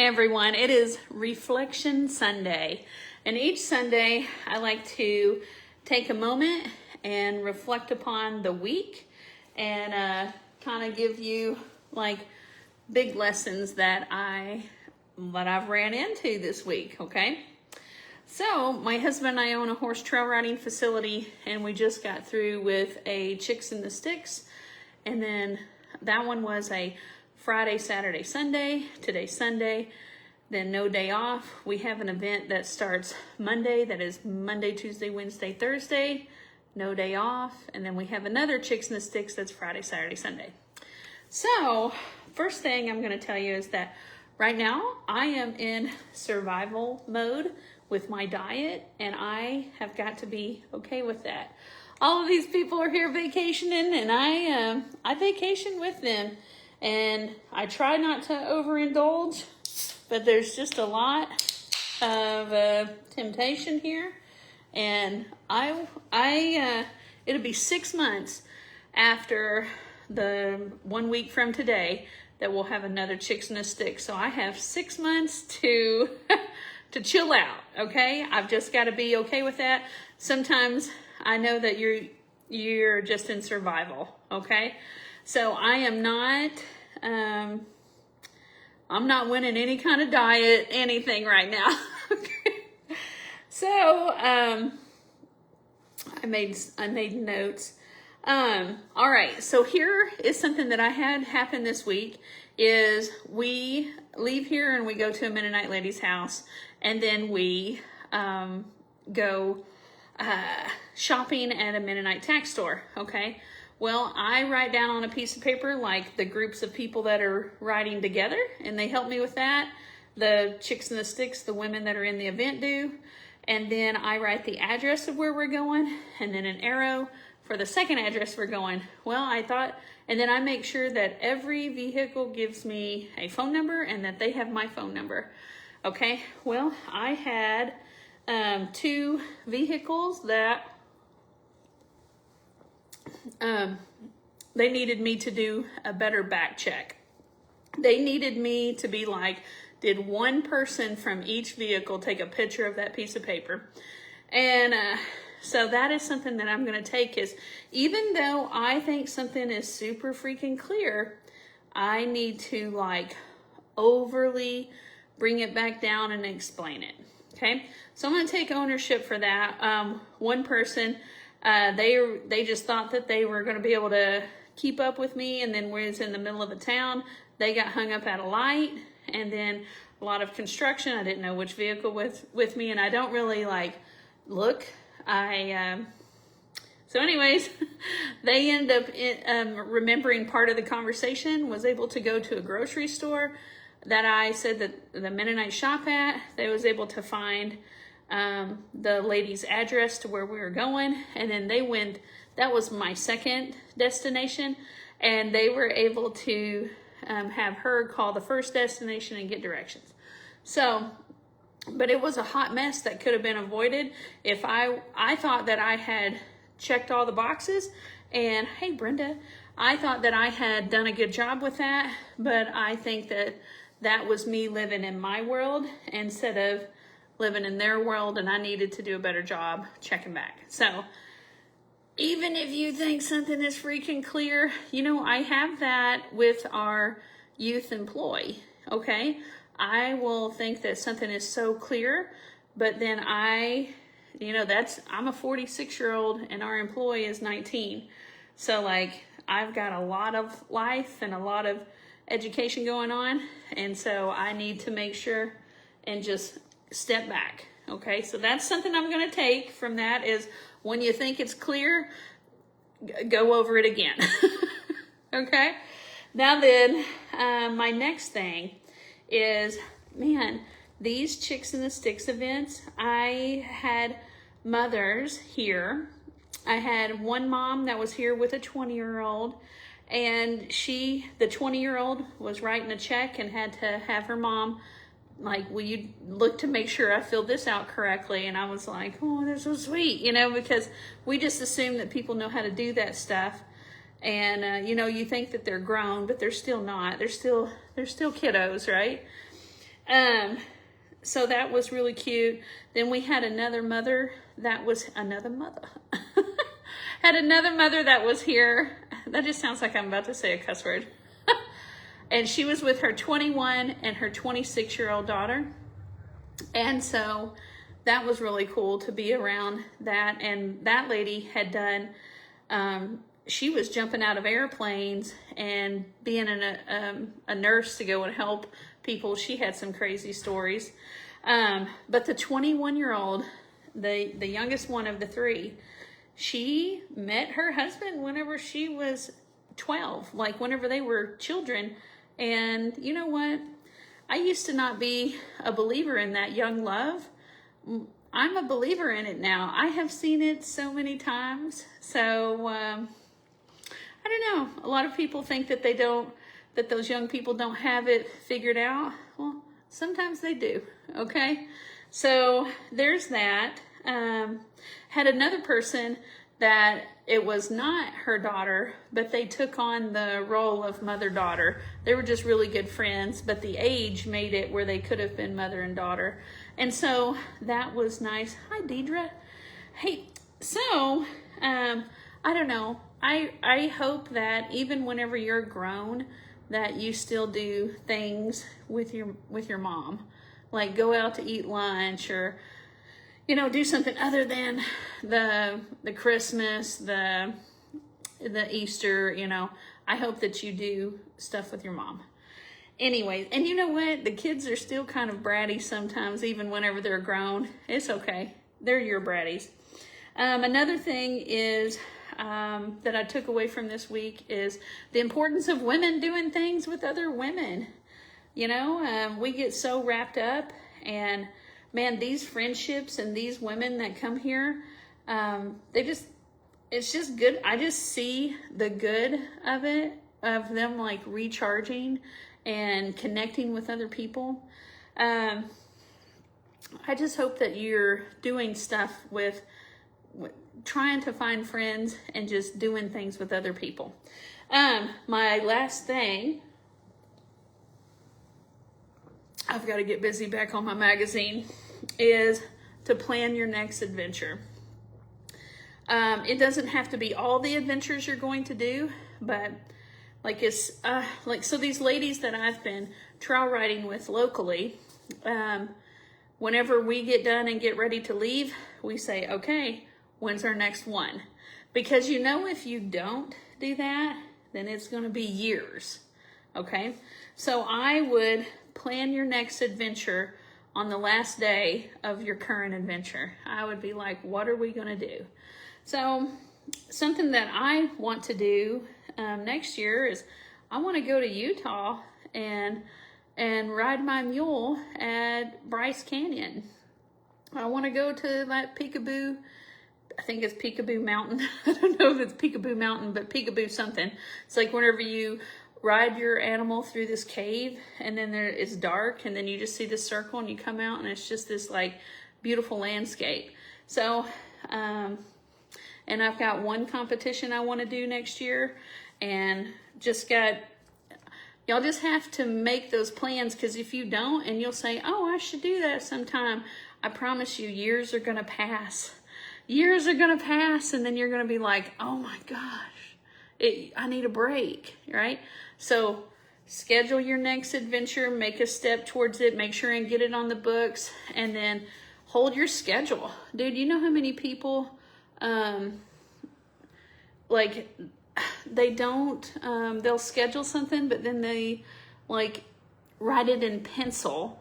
Hey everyone, it is Reflection Sunday, and each Sunday I like to take a moment and reflect upon the week and kind of give you like big lessons that I've ran into this week, okay? So my husband and I own a horse trail riding facility, and we just got through with a Chicks in the Sticks, and then that one was a Friday, Saturday, Sunday. Today's Sunday, then no day off. We have an event that starts Monday, that is Monday, Tuesday, Wednesday, Thursday, no day off. And then we have another Chicks in the Sticks that's Friday, Saturday, Sunday. So first thing I'm going to tell you is that right now I am in survival mode with my diet, and I have got to be okay with that. All of these people are here vacationing, and I vacation with them. And I try not to overindulge, but there's just a lot of temptation here. And it'll be 6 months after the 1 week from today that we'll have another Chicks in a Stick. So I have 6 months to to chill out. Okay, I've just got to be okay with that. Sometimes I know that you're just in survival. Okay. So I am not, I'm not winning any kind of diet, anything right now. Okay. So, I made notes. All right. So here is something that I had happen this week is we leave here and we go to a Mennonite lady's house, and then we, go, shopping at a Mennonite tax store. Okay. Well, I write down on a piece of paper like the groups of people that are riding together, and they help me with that. The Chicks in the Sticks, the women that are in the event do. And then I write the address of where we're going, and then an arrow for the second address we're going. Well, and then I make sure that every vehicle gives me a phone number and that they have my phone number. Okay, well, I had 2 vehicles that they needed me to do a better back check. They needed me to be like, did one person from each vehicle take a picture of that piece of paper? And so that is something that I'm going to take, is even though I think something is super freaking clear, I need to like overly bring it back down and explain it. Okay. So I'm going to take ownership for that. One person, they just thought that they were going to be able to keep up with me, and then we was in the middle of a town. They got hung up at a light, and then a lot of construction. I didn't know which vehicle was with me, and I don't really like look. So anyways, they end up remembering part of the conversation, was able to go to a grocery store that I said that the Mennonite shop at. They was able to find the lady's address to where we were going, and then they went. That was my second destination, and they were able to have her call the first destination and get directions. So, but it was a hot mess that could have been avoided if I thought that I had checked all the boxes. And hey, Brenda, I thought that I had done a good job with that, but I think that was me living in my world instead of living in their world, and I needed to do a better job checking back. So even if you think something is freaking clear, I have that with our youth employee. Okay. I will think that something is so clear, but then I'm a 46-year-old and our employee is 19. So like I've got a lot of life and a lot of education going on. And so I need to make sure and just step back. Okay. So that's something I'm going to take from that, is when you think it's clear, go over it again. Okay. Now then, my next thing is, man, these Chicks in the Sticks events, I had mothers here. I had one mom that was here with a 20-year-old, and the 20-year-old was writing a check and had to have her mom like, will you look to make sure I filled this out correctly? And I was like, oh, they're so sweet, because we just assume that people know how to do that stuff. And, you think that they're grown, but they're still not. They're still kiddos, right? So that was really cute. Then we had another mother that was had another mother that was here. That just sounds like I'm about to say a cuss word. And she was with her 21 and her 26-year-old daughter. And so that was really cool to be around that. And that lady had done, she was jumping out of airplanes and being a nurse to go and help people. She had some crazy stories. But the 21-year-old, the youngest one of the three, she met her husband whenever she was 12, like whenever they were children. And you know what? I used to not be a believer in that young love. I'm a believer in it now. I have seen it so many times. So, I don't know. A lot of people think that that those young people don't have it figured out. Well, sometimes they do. Okay. So there's that. Had another person that it was not her daughter, but they took on the role of mother-daughter. They were just really good friends, but the age made it where they could have been mother and daughter. And so that was nice. Hi, Deidre. Hey, so, I don't know. I hope that even whenever you're grown, that you still do things with your mom. Like go out to eat lunch or, do something other than the Christmas, the Easter, I hope that you do stuff with your mom. Anyway, and you know what? The kids are still kind of bratty sometimes, even whenever they're grown. It's okay. They're your bratties. Another thing is that I took away from this week is the importance of women doing things with other women. We get so wrapped up, and man, these friendships and these women that come here, it's just good. I just see the good of it, of them like recharging and connecting with other people. I just hope that you're doing stuff with trying to find friends and just doing things with other people. My last thing, I've got to get busy back on my magazine, is to plan your next adventure. It doesn't have to be all the adventures you're going to do, but so these ladies that I've been trail riding with locally, whenever we get done and get ready to leave, we say, okay, when's our next one? Because if you don't do that, then it's going to be years. Okay. So I would plan your next adventure on the last day of your current adventure. I would be like, what are we going to do? So something that I want to do next year is I want to go to Utah and ride my mule at Bryce Canyon. I want to go to that Peekaboo. I think it's Peekaboo Mountain. I don't know if it's Peekaboo Mountain, but Peekaboo something. It's like whenever you ride your animal through this cave and then it's dark and then you just see this circle and you come out and it's just this like beautiful landscape. So, and I've got one competition I want to do next year, and y'all just have to make those plans, because if you don't and you'll say, oh, I should do that sometime, I promise you years are going to pass. Years are going to pass, and then you're going to be like, oh my gosh, I need a break, right? So schedule your next adventure, make a step towards it, make sure and get it on the books, and then hold your schedule. Dude, you know how many people, they don't, they'll schedule something, but then they write it in pencil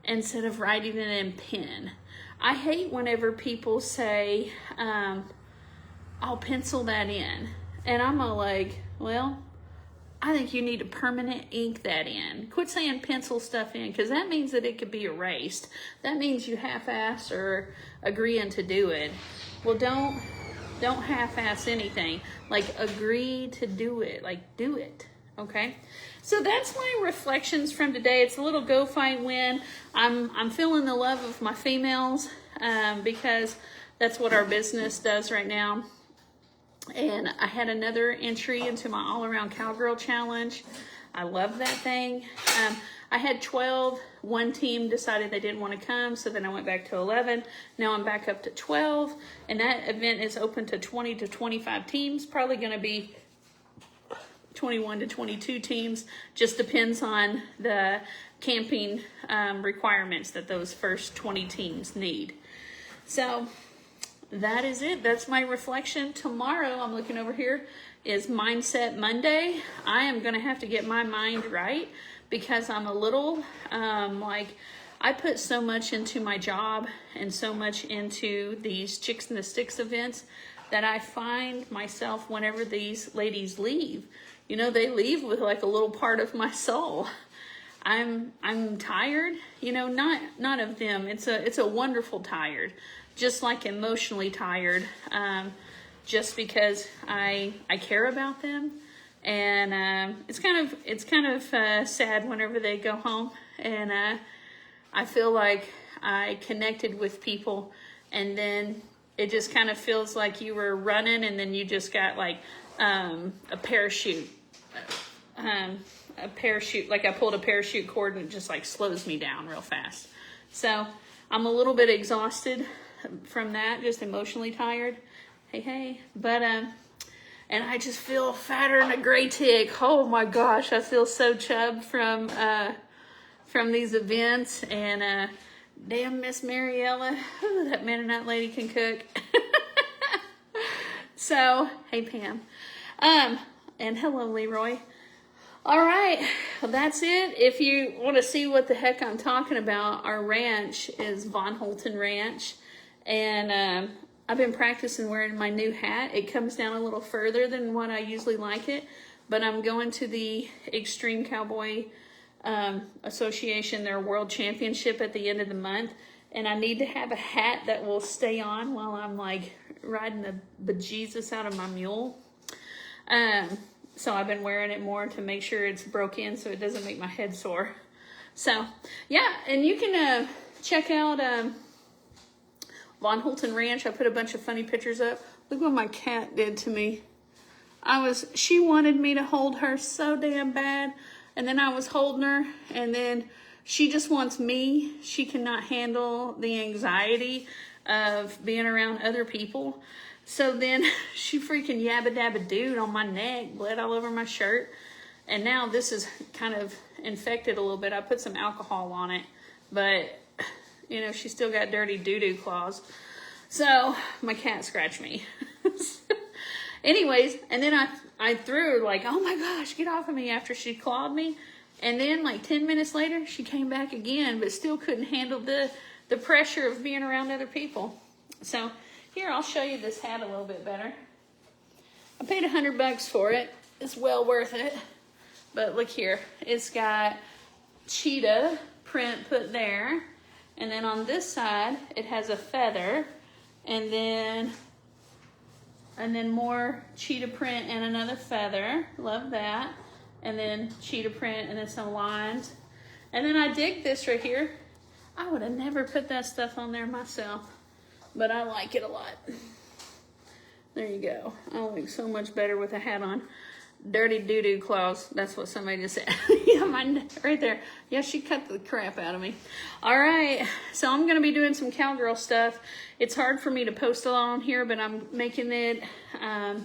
instead of writing it in pen. I hate whenever people say, I'll pencil that in. And I'm well, I think you need to permanent ink that in. Quit saying pencil stuff in, because that means that it could be erased. That means you half-ass or agreeing to do it. Well, don't half-ass anything. Agree to do it. Do it. Okay? So that's my reflections from today. It's a little go fight win. I'm feeling the love of my females because that's what our business does right now. And I had another entry into my all-around cowgirl challenge. I love that thing. I had 12. One team decided they didn't want to come, so then I went back to 11. Now I'm back up to 12, and that event is open to 20 to 25 teams. Probably going to be 21 to 22 teams. Just depends on the camping requirements that those first 20 teams need. So that is it. That's my reflection. Tomorrow, I'm looking over here, is Mindset Monday. I am going to have to get my mind right because I'm a little I put so much into my job and so much into these Chicks in the Sticks events that I find myself, whenever these ladies leave, you know, they leave with like a little part of my soul. I'm tired, you know, not of them. It's a wonderful tired, just like emotionally tired, just because I care about them. And it's kind of sad whenever they go home, and I feel like I connected with people, and then it just kind of feels like you were running, and then you just got like a parachute, like I pulled a parachute cord, and it just like slows me down real fast. So I'm a little bit exhausted from that, just emotionally tired. Hey, but and I just feel fatter than a gray tick. Oh my gosh, I feel so chubbed from these events. And damn, Miss Mariella, that Mennonite lady can cook. So, hey Pam, and hello Leroy. All right, well that's it. If you want to see what the heck I'm talking about, our ranch is Von Holton Ranch, and I've been practicing wearing my new hat. It comes down a little further than what I usually like it, but I'm going to the Extreme Cowboy Association, their World Championship at the end of the month, and I need to have a hat that will stay on while I'm like riding the bejesus out of my mule. So I've been wearing it more to make sure it's broke in so it doesn't make my head sore. So yeah, and you can check out Von Holton Ranch. I put a bunch of funny pictures up. Look what my cat did to me. She wanted me to hold her so damn bad, and then I was holding her, and then she just wants me. She cannot handle the anxiety of being around other people. So then she freaking yabba dabba dude on my neck, bled all over my shirt, and now this is kind of infected a little bit. I put some alcohol on it, but you know, she still got dirty doo-doo claws. So my cat scratched me. Anyways, and then I threw her like, oh my gosh, get off of me, after she clawed me. And then like 10 minutes later, she came back again, but still couldn't handle the pressure of being around other people. So here, I'll show you this hat a little bit better. I paid $100 for it. It's well worth it. But look here, it's got cheetah print put there. And then on this side, it has a feather, and then more cheetah print and another feather. Love that. And then cheetah print and then some lines. And then I dig this right here. I would have never put that stuff on there myself, but I like it a lot. There you go. I look so much better with a hat on. Dirty doo-doo claws. That's what somebody just said. Yeah, mine right there. Yeah, she cut the crap out of me. All right, so I'm going to be doing some cowgirl stuff. It's hard for me to post it on here, but I'm making it, I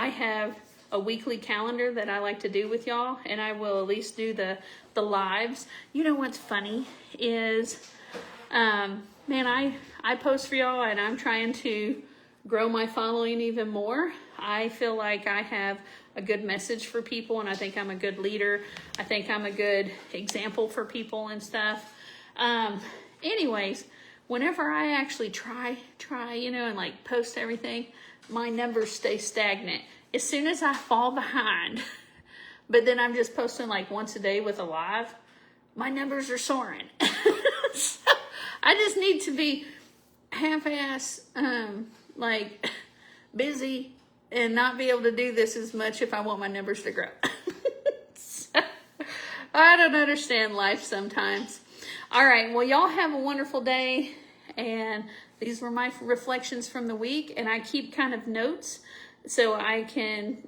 have a weekly calendar that I like to do with y'all, and I will at least do the lives. You know what's funny is, man, I post for y'all, and I'm trying to grow my following even more. I feel like I have a good message for people, and I think I'm a good leader. I think I'm a good example for people and stuff. Anyways, whenever I actually try, you know, and like post everything, my numbers stay stagnant. As soon as I fall behind, but then I'm just posting like once a day with a live, my numbers are soaring. So I just need to be half-ass, like busy and not be able to do this as much if I want my numbers to grow. So, I don't understand life sometimes. All right, well, y'all have a wonderful day, and these were my reflections from the week, and I keep kind of notes so I can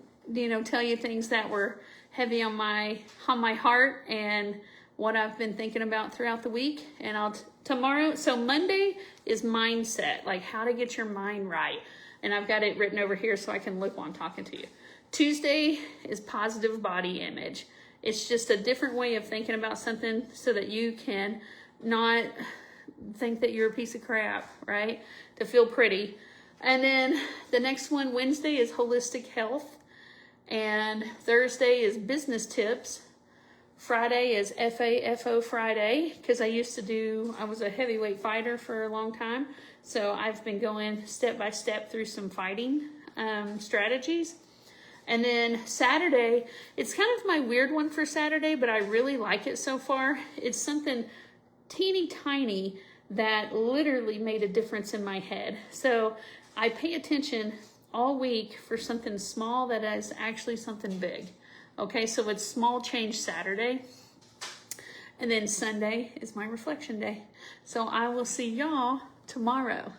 tell you things that were heavy on my heart and what I've been thinking about throughout the week. And tomorrow, so Monday is mindset, like how to get your mind right. And I've got it written over here so I can look while I'm talking to you. Tuesday is positive body image. It's just a different way of thinking about something so that you can not think that you're a piece of crap, right? To feel pretty. And then the next one, Wednesday, is holistic health. And Thursday is business tips. Friday is FAFO Friday, because I was a heavyweight fighter for a long time. So I've been going step by step through some fighting strategies. And then Saturday, it's kind of my weird one for Saturday, but I really like it so far. It's something teeny tiny that literally made a difference in my head. So I pay attention all week for something small that is actually something big. Okay, so it's small change Saturday. And then Sunday is my reflection day. So I will see y'all tomorrow.